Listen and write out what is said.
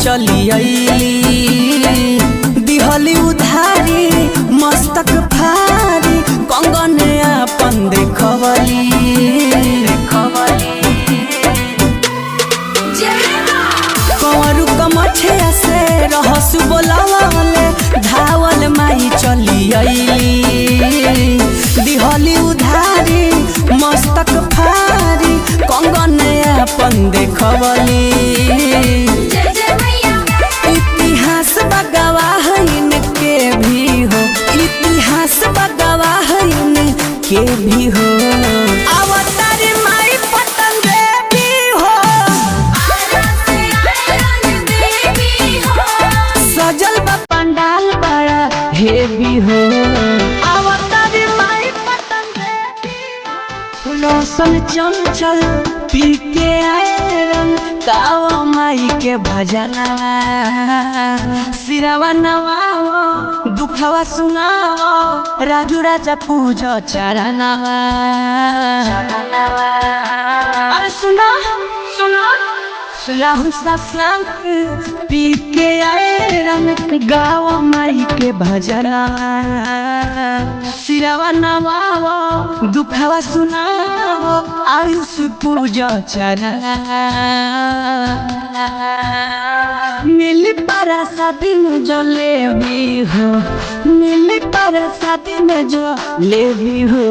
चली अइली दिहली उधारी मस्तक फारी कंगन अपन देखवली कंवरू कमठिया से रहसु बोलावले धावल माई चली अइली दिहली उधारी मस्तक फारी कंगन अपन देखवली इतिहास बगवाह इनके भी हो इतिहास बगवाह इनके भी हो अवतारी माई पतंग देवी हो सजल बा पंडाल बड़ा हेवी हो अवतारी माई पतंग देवी रोशन चंचल पी के आयरन गाओ माई के भजनवा सिरवा नवाओ दुखवा सुनाओ राजू राजा पूजो चरणवा अरे सुना सुना राहुल सत्संग पी के आयरन गाओ माई के भजनवा सिरवा नवाओ दुखवा सुनाओ आयुष पूजो चरणवा मिली परसादी में जो ले भी हो मिली परसादी में जो ले भी हो।